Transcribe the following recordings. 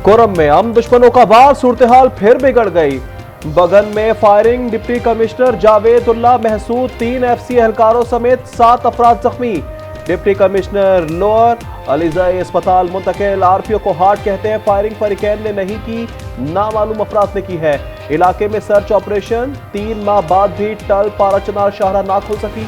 Quorum में हम दुश्मनों का वार, सूरत हाल फिर बिगड़ गई। बगन में firing, deputy commissioner Javedullah Mehsud 3 FC एहलकारों समेत 7 अफराद जख्मी। डिप्टी कमिश्नर लोअर अलीजाई अस्पताल मुंतकिल। आरपीओ को हार्ट कहते हैं। फायरिंग फरीकैन ने नहीं की, नामालूम अफराद ने की है। इलाके में सर्च ऑपरेशन, 3 माह बाद भी टल पाराचनार शाहरा ना खुल सकी।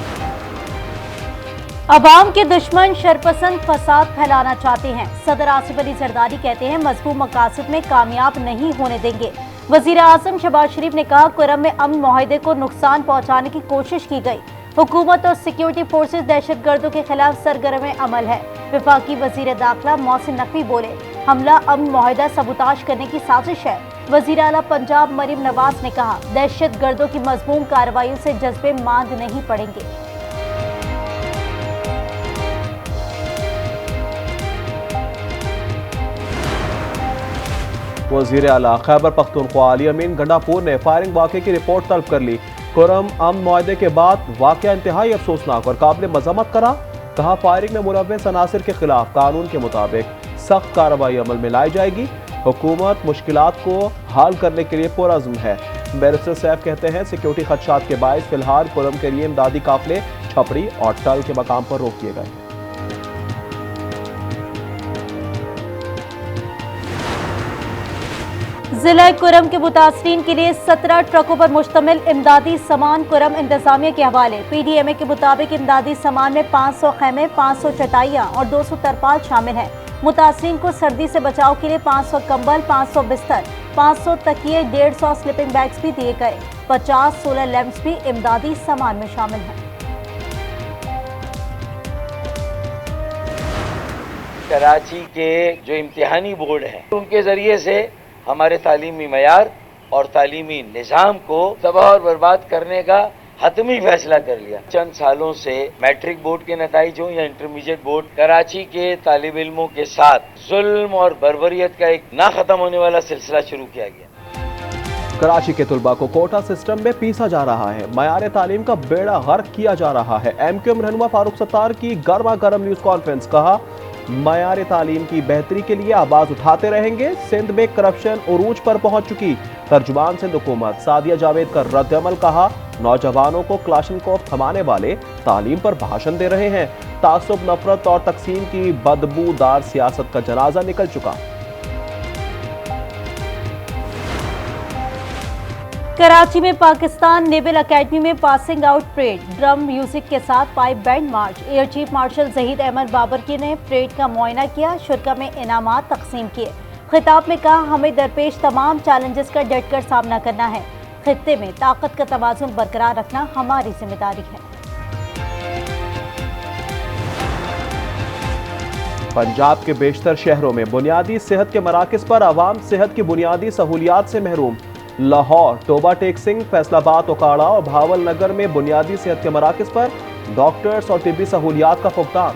अवाम के दुश्मन शरपसंद फसाद फैलाना चाहते हैं। सदर आसिफ अली जरदारी कहते हैं मजबूत मकासद में कामयाब नहीं होने देंगे। वजीर आजम शहबाज शरीफ ने कहा कुरम में अमन माहिदे को नुकसान पहुंचाने की कोशिश की गई। हुकूमत और सिक्योरिटी फोर्सेज दहशत गर्दों के खिलाफ सरगर्म अमल है। वफाकी वजीर दाखिला मोहसिन नकवी बोले हमला अमन माहिदा सबूताज करने की साजिश है। वजीर आला पंजाब मरीम नवाज ने कहा दहशत गर्दों की मजमून कार्रवाइयों से जज्बे मांद नहीं पड़ेंगे। वजीर आला खैबर पख्तूनख्वा अली अमीन गंडापुर ने फायरिंग वाक़े की रिपोर्ट तलब कर ली। कुरम अमन मुआहदे के बाद वाक़या इंतहाई अफसोसनाक और काबिल मजम्मत करा। कहा फायरिंग में मुलव्वस अनासिर के खिलाफ कानून के मुताबिक सख्त कार्रवाई अमल में लाई जाएगी। हुकूमत मुश्किलात को हल करने के लिए पुरअज़्म है। बैरिस्टर सैफ कहते हैं सिक्योरिटी खदशात के बायस फिलहाल कुरम के लिए इमदादी काफिले छपरी और टल के मकाम पर रोक दिए गए। जिला कुरम के मुतासरीन के लिए 17 ट्रकों पर मुश्तमिल इमदादी सामान कुरम इंतजामिया के हवाले। पीडीएमए के मुताबिक इमदादी सामान में 500 खेमे, 500 चटाइयाँ और 200 तरपाल शामिल हैं। मुतासरीन को सर्दी से बचाव के लिए 500 कंबल, 500 बिस्तर, 500 तकिए, 150 स्लीपिंग बैग्स भी दिए गए। 50 सोलर लैंप्स भी इमदादी सामान में शामिल हैं। कराची के जो इम्तिहानी बोर्ड है उनके जरिए से हमारे तालीमी मयार और तालीमी निज़ाम को तबाह और बर्बाद करने का हतमी फैसला कर लिया। चंद सालों से मैट्रिक बोर्ड के नताइज हो या इंटरमीडिएट बोर्ड, कराची के तालिब इल्मों के साथ जुल्म और बर्बरियत का एक ना खत्म होने वाला सिलसिला शुरू किया गया। कराची के तुलबा को कोटा सिस्टम में पीसा जा रहा है। मयार तालीम का बेड़ा गर्क किया जा रहा है। MQM रहनुमा फारूक सत्तार की गर्मा गर्म न्यूज कॉन्फ्रेंस। कहा मयार तालीम की बेहतरी के लिए आवाज उठाते रहेंगे। सिंध में करप्शन उरूज पर पहुंच चुकी। तर्जुमान सिंध हुकूमत सादिया जावेद का रद्दअमल। कहा नौजवानों को क्लाशनकोफ थमाने वाले तालीम पर भाषण दे रहे हैं। तासुब, नफरत और तकसीम की बदबूदार सियासत का जनाजा निकल चुका। कराची में पाकिस्तान नेवल एकेडमी में passing out parade, drum music के साथ pipe band march. Air chief marshal Zahid Ahmed बाबरकी ने परेड का मुआयना किया। शुरा में इनामात तकसीम किए। खिताब में कहा हमें दरपेश तमाम चैलेंजेस का डट कर सामना करना है। खित्ते में ताकत का तवाज़ुन बरकरार रखना हमारी जिम्मेदारी है। पंजाब के बेशतर शहरों में बुनियादी सेहत के मराकज पर आवाम सेहत की बुनियादी सहूलियात से महरूम। लाहौर, टोबा टेक सिंह, फैसलाबाद, ओकाड़ा और भावल नगर में बुनियादी सेहत के मराकज पर डॉक्टर्स और तिब्बी सहूलियात का फुकदान।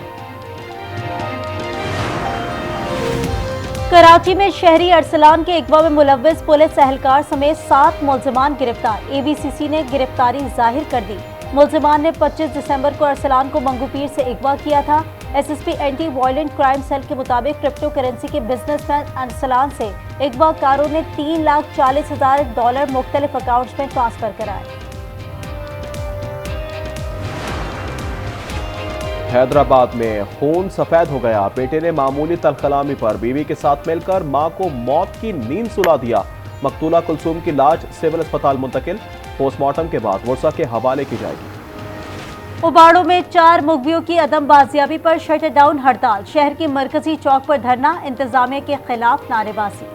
कराची में शहरी अरसलान के अगवा में मुलव्वस पुलिस एहलकार समेत 7 मुल्जिमान गिरफ्तार। ABCC ने गिरफ्तारी जाहिर कर दी। मुल्जिमान ने 25 दिसंबर को अरसलान को मंगूपीर से अगवा किया था। SSP anti violent crime cell के मुताबिक क्रिप्टो करेंसी के बिजनेसमैन अरसलान से अगवाकारों ने $3,40,000 मुख्तलिफ अकाउंट्स में ट्रांसफर कराए। हैदराबाद में खून सफेद हो गया। बेटे ने मामूली तलखलामी पर बीवी के साथ मिलकर मां को मौत की नींद सुला दिया। मकतूला कुलसूम की लाश सिविल अस्पताल मुंतकिल। पोस्टमार्टम के बाद वर्षा के हवाले की जाएगी। उबाड़ों में 4 मुखबियों की अदम बाजियाबी पर शटर डाउन हड़ताल। शहर के मरकजी चौक पर धरना, इंतजामिया के खिलाफ नारेबाजी।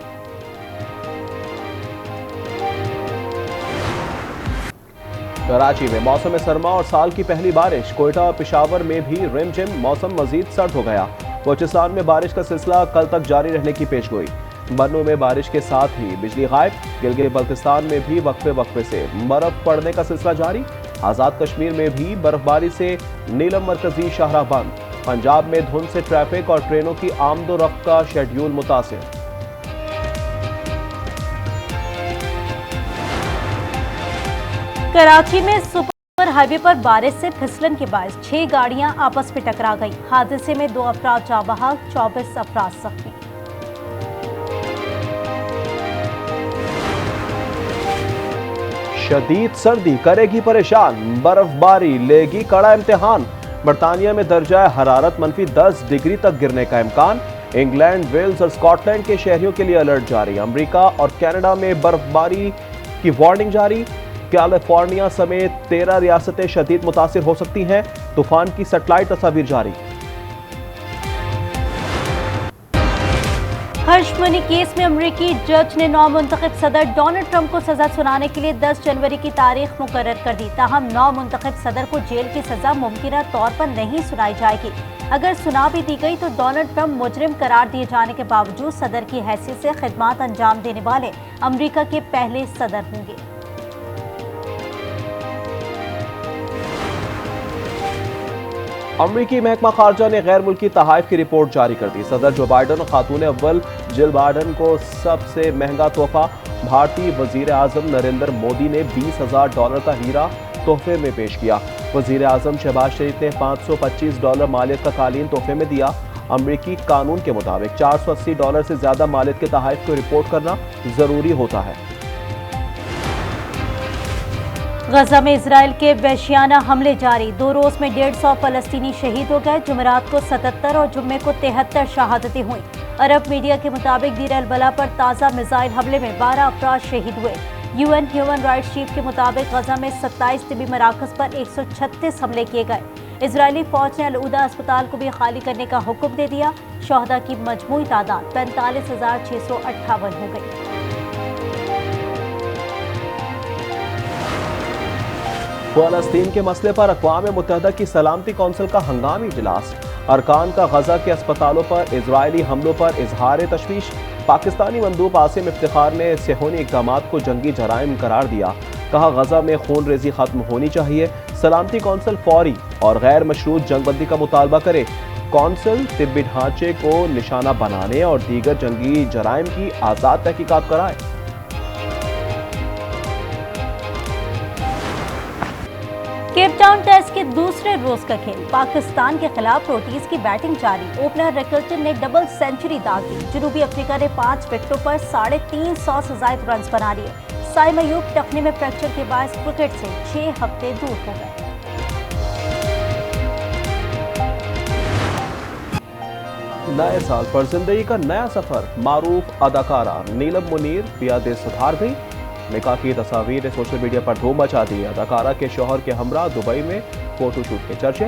कराची में मौसम सरमा और साल की पहली बारिश। कोयटा और पेशावर में भी रिमझिम। मौसम मजीद सर्द हो गया। बलूचिस्तान में बारिश का सिलसिला कल तक जारी रहने की पेशगोई। बन्नू में बारिश के साथ ही बिजली गायब। गिलगित बल्तिस्तान में भी वक्फे से बर्फ पड़ने का सिलसिला जारी। आजाद कश्मीर में भी बर्फबारी से नीलम मरकजी शाहराह बंद। पंजाब में धुंध से ट्रैफिक और ट्रेनों की आमदोरफ्त का शेड्यूल मुतासिर। कराची में सुपर हाईवे पर बारिश से फिसलन के बायस 6 गाड़ियां आपस में टकरा गई। हादसे में 2 अफराद जाँ बहक, 24 अफराद जख्मी। शदीद सर्दी करेगी परेशान, बर्फबारी लेगी कड़ा इम्तिहान। बरतानिया में दर्जा हरारत -10 डिग्री तक गिरने का इम्कान। इंग्लैंड, वेल्स और स्कॉटलैंड के शहरियों के लिए अलर्ट जारी। अमेरिका और कनाडा में बर्फबारी की वार्निंग जारी। कैलिफोर्निया समेत 13 रियासतें शदीद मुतासिर हो सकती हैं। तूफान की सैटेलाइट तस्वीर जारी। हर्ष मनी केस में अमेरिकी जज ने नौमुंतखब सदर डोनाल्ड ट्रंप को सजा सुनाने के लिए 10 जनवरी की तारीख मुकर्रर कर दी। ताहम नौमुंतखब सदर को जेल की सजा मुमकिना तौर पर नहीं सुनाई जाएगी। अगर सुना भी दी गई तो डोनाल्ड ट्रंप मुजरिम करार दिए जाने के बावजूद सदर की हैसियत से खिदमात अंजाम देने वाले अमेरिका के पहले सदर होंगे। अमरीकी महकमा खारजा ने गैर मुल्की तहाइफ की रिपोर्ट जारी कर दी। सदर जो बाइडन और खातून अव्वल जिल बाइडन को सबसे महंगा तोहफा। भारतीय वजीर आजम नरेंद्र मोदी ने $20,000 का हीरा तोहफे में पेश किया। वजीर आजम शहबाज शरीफ ने $525 मालियत का कालीन तोहफे में दिया। अमरीकी कानून के मुताबिक $480 से ज्यादा मालियत के तहाइफ को रिपोर्ट करना जरूरी होता है। गजा में इजराइल के वहशियाना हमले जारी। 2 रोज में 150 फलस्तीनी शहीद हो गए। जुमेरात को 77 और जुम्मे को 73 शहादतें हुई। अरब मीडिया के मुताबिक दीर अल बला पर ताज़ा मिसाइल हमले में 12 अफराद शहीद हुए। यूएन ह्यूमन राइट्स चीफ के मुताबिक गजा में 27 तिबी मराकज पर 136 हमले किए गए। इजरायली फौज ने अल-उदा अस्पताल को भी खाली करने का हुक्म दे दिया। शहदा की मजमूई तादाद 45,658 हो गई। फ़लस्तीन के मसले पर अक़वाम मुत्तहिदा की सलामती कौंसिल का हंगामी इजलास। अरकान का गजा के अस्पतालों पर इजरायली हमलों पर इजहार तशवीश। पाकिस्तानी मंदूब आसिम इफ्तिखार ने सेहूनी इक़दामात को जंगी जराइम करार दिया। कहा गजा में खून रेजी खत्म होनी चाहिए। सलामती कौंसिल फौरी और गैर मशरूत जंगबंदी का मुतालबा करे। कौंसिल तिब्बी ढांचे को निशाना बनाने और दीगर जंगी जराइम की आज़ाद तहकीकात कराए। केप टाउन टेस्ट के दूसरे रोज का खेल। पाकिस्तान के खिलाफ प्रोटीज की बैटिंग जारी। ओपनर रिकल्टन ने डबल सेंचुरी दाग दी। जनूबी अफ्रीका ने 5 विकेटों पर 350 से ज्यादा रन बना लिए। साइम अयूब टखने में फ्रैक्चर के बाद क्रिकेट से 6 हफ्ते दूर हो गए। नए साल पर जिंदगी का नया सफर। मारूफ अदाकारा नीलम मुनीर पियादे सुधार गई। निकाह की तस्वीर ने सोशल मीडिया पर धूम मचा दी। अदाकारा के शौहर के हमरा दुबई में फोटोशूट के चर्चे।